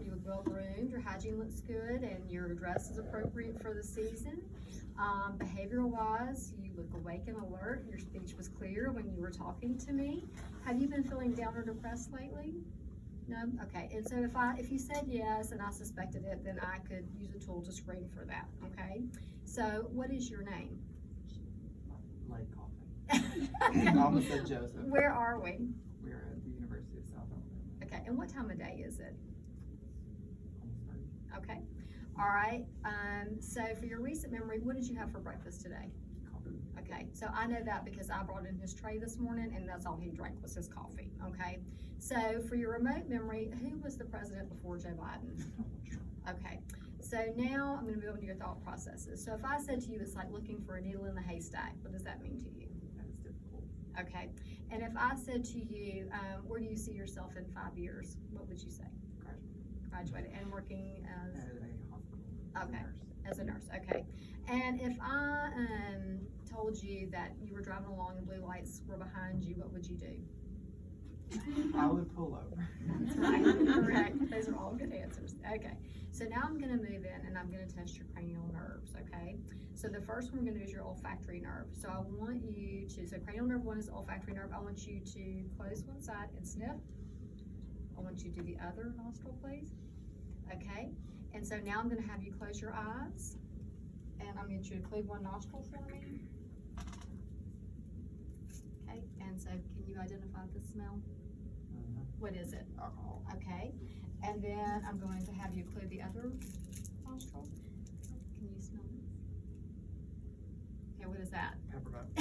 you look well groomed, your hygiene looks good, and your dress is appropriate for the season. Behavioral wise, you look awake and alert. Your speech was clear when you were talking to me. Have you been feeling down or depressed lately? No? Okay. And so if you said yes and I suspected it, then I could use a tool to screen for that. Okay. So what is your name? Like coughing. I almost said Joseph. Where are we? We're at the University of South Alabama. Okay. And what time of day is it? Almost 30. Okay. All right. So for your recent memory, what did you have for breakfast today? Coffee. Okay, so I know that because I brought in his tray this morning and that's all he drank was his coffee, okay? So for your remote memory, who was the president before Joe Biden? Okay, so now I'm gonna move on to your thought processes. So if I said to you, it's like looking for a needle in the haystack, what does that mean to you? That is difficult. Okay, and if I said to you, where do you see yourself in 5 years? What would you say? Graduated and working as? At a hospital. Okay, As a nurse. as a nurse, okay. And if I told you that you were driving along and blue lights were behind you, what would you do? I would pull over. That's right, correct. Those are all good answers. Okay, so now I'm gonna move in and I'm gonna test your cranial nerves, okay? So the first one we're gonna do is your olfactory nerve. So I want you to, so cranial nerve 1 is olfactory nerve. I want you to close one side and sniff. I want you to do the other nostril, please. Okay, and so now I'm gonna have you close your eyes. And I'm going to include one nostril for me. Okay, and so can you identify the smell? What is it? Alcohol. Okay, and then I'm going to have you include the other nostril. Can you smell it? Okay, what is that? Peppermint.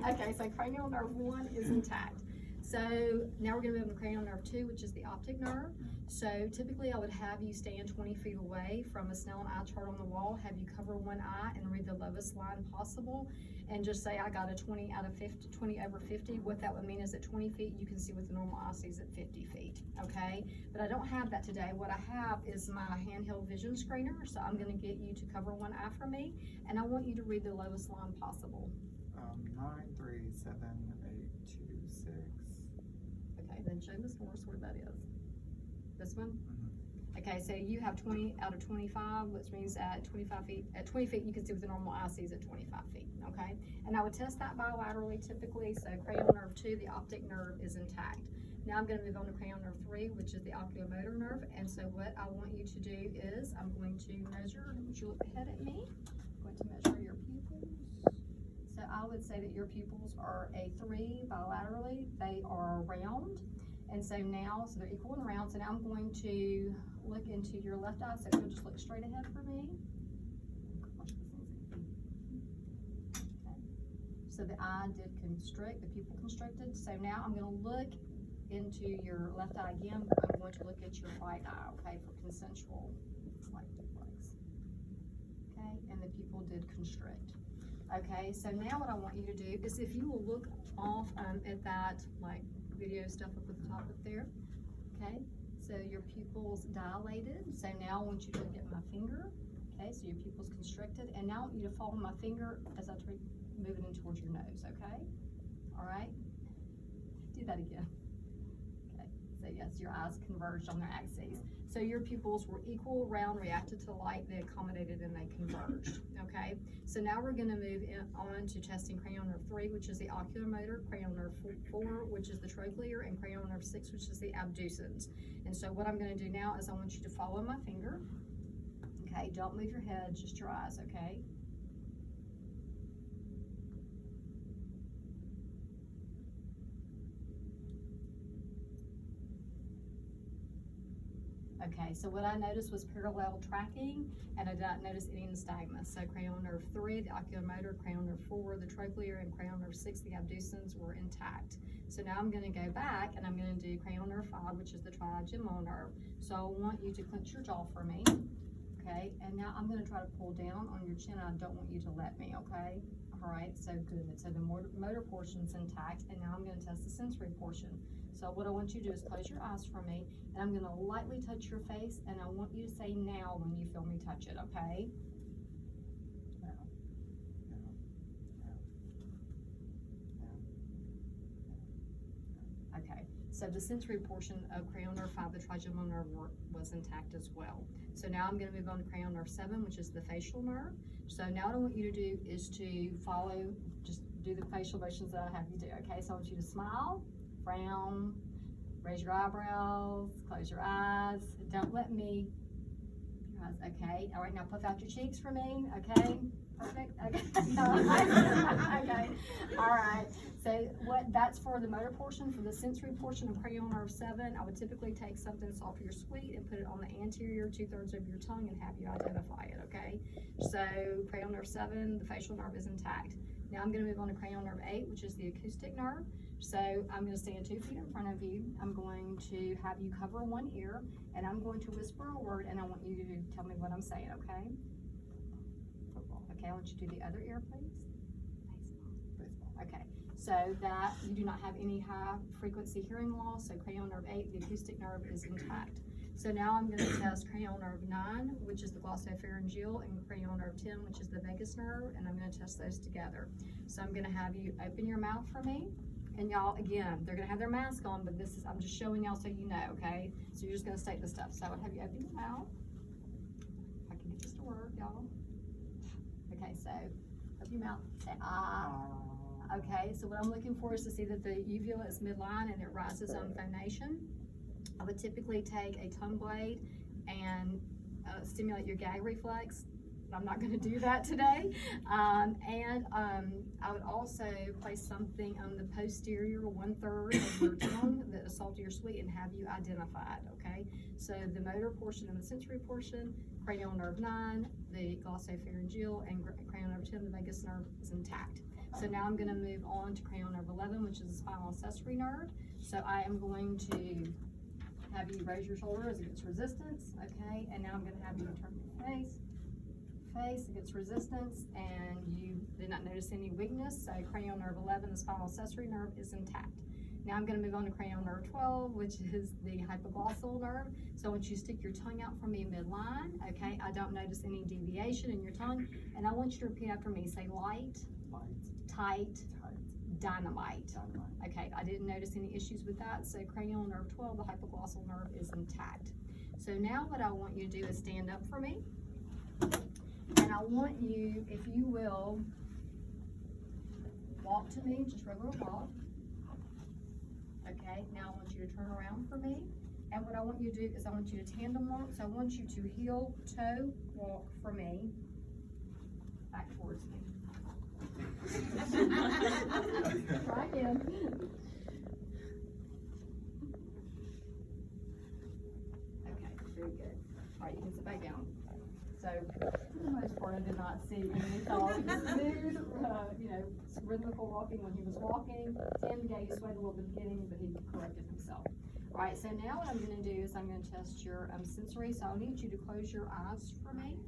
Okay, so cranial nerve 1 is intact. So now we're going to move on to cranial nerve 2, which is the optic nerve. So typically I would have you stand 20 feet away from a Snellen eye chart on the wall, have you cover one eye and read the lowest line possible, and just say I got a 20 out of 50, 20 over 50. What that would mean is at 20 feet you can see what the normal eye sees at 50 feet, okay? But I don't have that today. What I have is my handheld vision screener, so I'm going to get you to cover one eye for me, and I want you to read the lowest line possible. 9, 3, 7, 8, 2, 6. Okay, then show Miss Morris where that is. This one? Mm-hmm. Okay, so you have 20 out of 25, which means at 25 feet, at 20 feet, you can see what the normal eye sees at 25 feet, okay? And I would test that bilaterally typically, so cranial nerve 2, the optic nerve is intact. Now I'm gonna move on to cranial nerve 3, which is the oculomotor nerve, and so what I want you to do is, I'm going to measure, would you look ahead at me? I'm going to measure your pupils. So I would say that your pupils are a 3 bilaterally, they are round. And so now, so they're equal and round, so now I'm going to look into your left eye, so you'll just look straight ahead for me. Okay. So the eye did constrict, the pupil constricted, so now I'm gonna look into your left eye again, but I'm going to look at your right eye, okay, for consensual light duplex. Okay, and the pupil did constrict. Okay, so now what I want you to do is if you will look off at that, like, video stuff up at the top up there. Okay, so your pupils dilated. So now I want you to look at my finger. Okay, so your pupils constricted, and now I want you to follow my finger as I move it in towards your nose. Okay, all right. Do that again. Okay, so yes, your eyes converged on their axes. So your pupils were equal, round, reacted to light, they accommodated, and they converged, okay? So now we're gonna move on to testing cranial nerve 3, which is the oculomotor, cranial nerve 4, which is the trochlear, and cranial nerve 6, which is the abducens. And so what I'm gonna do now is I want you to follow my finger, okay? Don't move your head, just your eyes, okay? Okay, so what I noticed was parallel tracking, and I did not notice any nystagmus. So cranial nerve 3, the oculomotor, cranial nerve 4, the trochlear, and cranial nerve 6, the abducens, were intact. So now I'm gonna go back and I'm gonna do cranial nerve 5, which is the trigeminal nerve. So I want you to clench your jaw for me, okay? And now I'm gonna try to pull down on your chin. I don't want you to let me, okay? All right, so good. So the motor portion's intact, and now I'm gonna test the sensory portion. So what I want you to do is close your eyes for me, and I'm gonna lightly touch your face, and I want you to say now when you feel me touch it, okay? No. No. No. No. No. Okay, So the sensory portion of cranial nerve 5, the trigeminal nerve was intact as well. So now I'm gonna move on to cranial nerve 7, which is the facial nerve. So now what I want you to do is to follow, just do the facial motions that I have you do, okay? So I want you to smile, frown, raise your eyebrows, close your eyes. Don't let me, your eyes, okay? All right, now puff out your cheeks for me, okay? Perfect, okay. Okay, all right. So that's for the motor portion. For the sensory portion of cranial nerve 7, I would typically take something soft or sweet and put it on the anterior 2/3 of your tongue and have you identify it, okay? So cranial nerve 7, the facial nerve is intact. Now I'm gonna move on to cranial nerve 8, which is the acoustic nerve. So I'm gonna stand 2 feet in front of you. I'm going to have you cover one ear, and I'm going to whisper a word, and I want you to tell me what I'm saying, okay? Okay, I want you to do the other ear, please. Baseball. Okay, so that you do not have any high frequency hearing loss, so cranial nerve 8, the acoustic nerve is intact. So now I'm going to test cranial nerve 9, which is the glossopharyngeal, and cranial nerve 10, which is the vagus nerve, and I'm going to test those together. So I'm going to have you open your mouth for me, and y'all, again, they're going to have their mask on, but this is, I'm just showing y'all so you know, okay? So you're just going to state the stuff. So I would have you open your mouth. If I can get this to work, y'all. Okay, so open your mouth, say ah. Okay, so what I'm looking for is to see that the uvula is midline and it rises on phonation. I would typically take a tongue blade and stimulate your gag reflex. I'm not going to do that today. I would also place something on the posterior 1/3 of your tongue that is salty or sweet and have you identified, okay? So the motor portion and the sensory portion, cranial nerve 9, the glossopharyngeal, and cranial nerve 10, the vagus nerve is intact. So now I'm going to move on to cranial nerve 11, which is the spinal accessory nerve. So I am going to have you raise your shoulder as it gets resistance, okay? And now I'm going to have you turn your face against resistance, and you did not notice any weakness. So cranial nerve 11, the spinal accessory nerve, is intact. Now I'm going to move on to cranial nerve 12, which is the hypoglossal nerve. So I want you to stick your tongue out for me midline, okay? I don't notice any deviation in your tongue, and I want you to repeat after me. Say light, tight, dynamite. Okay, I didn't notice any issues with that. So cranial nerve 12, the hypoglossal nerve, is intact. So now what I want you to do is stand up for me. And I want you, if you will, walk to me, just regular walk. Okay, now I want you to turn around for me. And what I want you to do is I want you to tandem walk. So I want you to heel, toe, walk for me, back towards me. Try again. Okay, very good. All right, you can sit back down. So, for the most part, I did not see any thought. Smooth, rhythmical walking when he was walking. Tim, yeah, he swayed a little bit at the beginning, but he corrected himself. All right, so now what I'm going to do is I'm going to test your sensory. So I'll need you to close your eyes for me.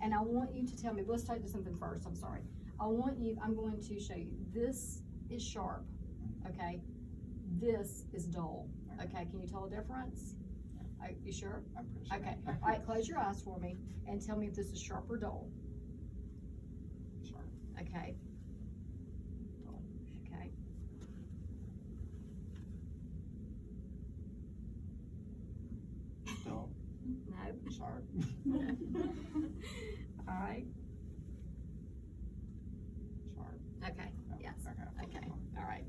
And I want you to tell me, let's do something first, I'm sorry. I'm going to show you, this is sharp, okay? This is dull, okay? Can you tell the difference? You sure? I'm pretty sure. Okay, all right, close your eyes for me and tell me if this is sharp or dull. Sharp. Okay. Dull. Okay. Dull. No. Sharp. All right. Sharp. Okay, No. yes, Okay. okay, all right.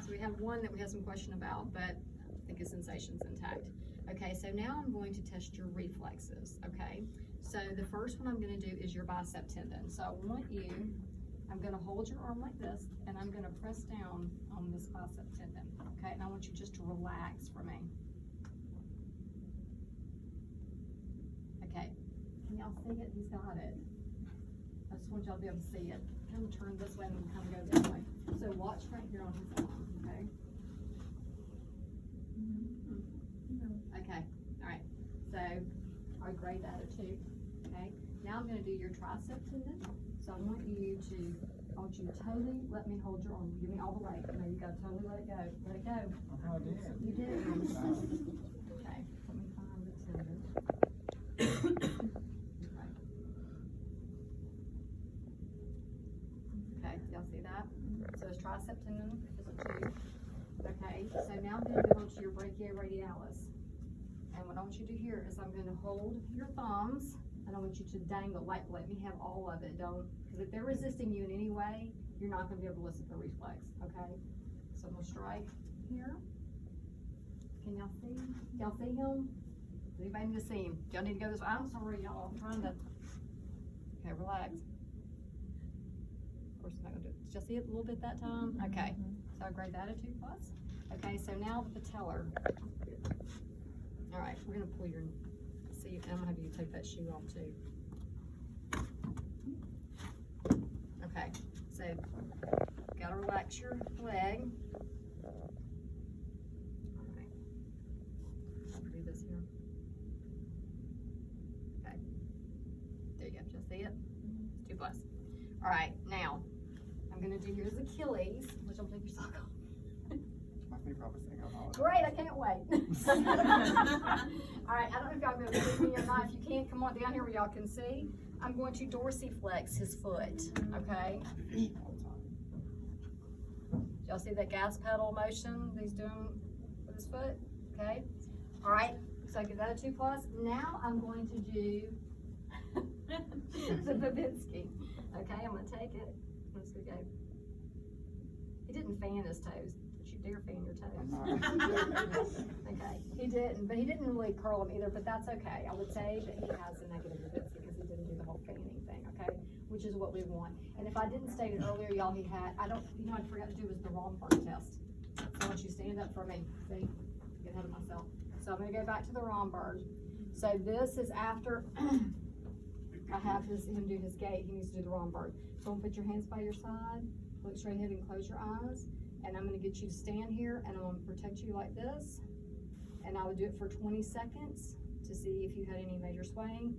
So we have one that we have some question about, but I think his sensation's intact. Okay, so now I'm going to test your reflexes, okay? So the first one I'm gonna do is your bicep tendon. So I want you, I'm gonna hold your arm like this, and I'm gonna press down on this bicep tendon, okay? And I want you just to relax for me. Okay, can y'all see it? He's got it. I just want y'all to be able to see it. Kind of turn this way and kind of go this way. So watch right here on his arm, okay? Okay, all right. So our great attitude, okay? Now I'm gonna do your tricep tendon. So I want you to totally let me hold your arm. Give me all the weight. No, you gotta totally let it go. Let it go. I did. You did. Okay, let me find the tendon. Okay, y'all see that? So his tricep tendon is a 2. Okay, so now I'm gonna go onto your brachioradialis. And what I want you to do here is I'm gonna hold your thumbs, and I want you to dangle, like, let me have all of it, don't, because if they're resisting you in any way, you're not gonna be able to listen to the reflex, okay? So I'm gonna strike here. Can y'all see? Y'all see him? Does anybody need to see him? Y'all need to go this way? I'm sorry, y'all, I'm trying to, okay, relax. Of course, I'm not gonna do it. Did y'all see it a little bit that time? Okay, so I grade that a 2+. Okay, so now the patellar. All right, we're gonna pull your, see, I'm gonna have you take that shoe off too. Okay, so gotta relax your leg. All right, I'll do this here. Okay, there you go, just see it? 2+. All right, now I'm gonna do yours Achilles, which I'll take your sock off. My favorite office thing on holiday. Great, I can't wait. All right, I don't know if y'all gonna see me or not. If you can't, come on down here where y'all can see. I'm going to dorsiflex his foot, okay? Y'all see that gas pedal motion that he's doing with his foot, okay? All right, so I give that a 2+. Now I'm going to do the Babinski, okay? I'm gonna take it. I'm just gonna go. He didn't fan his toes. You dare fan your toes. Okay, he didn't, but he didn't really curl them either, but that's okay. I would say that he has a negative Babinski because he didn't do the whole fanning thing, okay? Which is what we want. And if I didn't state it earlier, y'all, he had, I forgot to do was the Romberg test. So I want you to stand up for me. See, get ahead of myself. So I'm gonna go back to the Romberg. So this is after I have him do his gait, he needs to do the Romberg. So I'm gonna put your hands by your side, look straight ahead and close your eyes. And I'm gonna get you to stand here and I'm gonna protect you like this. And I would do it for 20 seconds to see if you had any major swaying.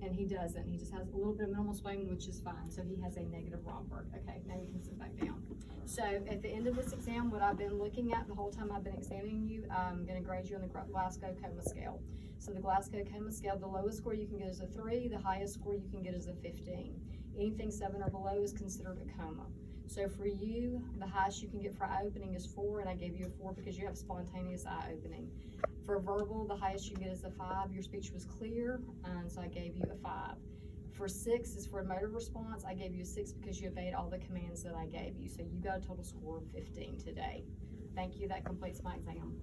And he doesn't, he just has a little bit of minimal swaying, which is fine. So he has a negative Romberg. Okay, now you can sit back down. So at the end of this exam, what I've been looking at the whole time I've been examining you, I'm gonna grade you on the Glasgow Coma Scale. So the Glasgow Coma Scale, the lowest score you can get is a 3, the highest score you can get is a 15. Anything 7 or below is considered a coma. So for you, the highest you can get for eye opening is 4, and I gave you a 4 because you have spontaneous eye opening. For verbal, the highest you can get is a 5. Your speech was clear, and so I gave you a 5. For 6 is for motor response. I gave you a 6 because you obeyed all the commands that I gave you. So you got a total score of 15 today. Thank you. That completes my exam.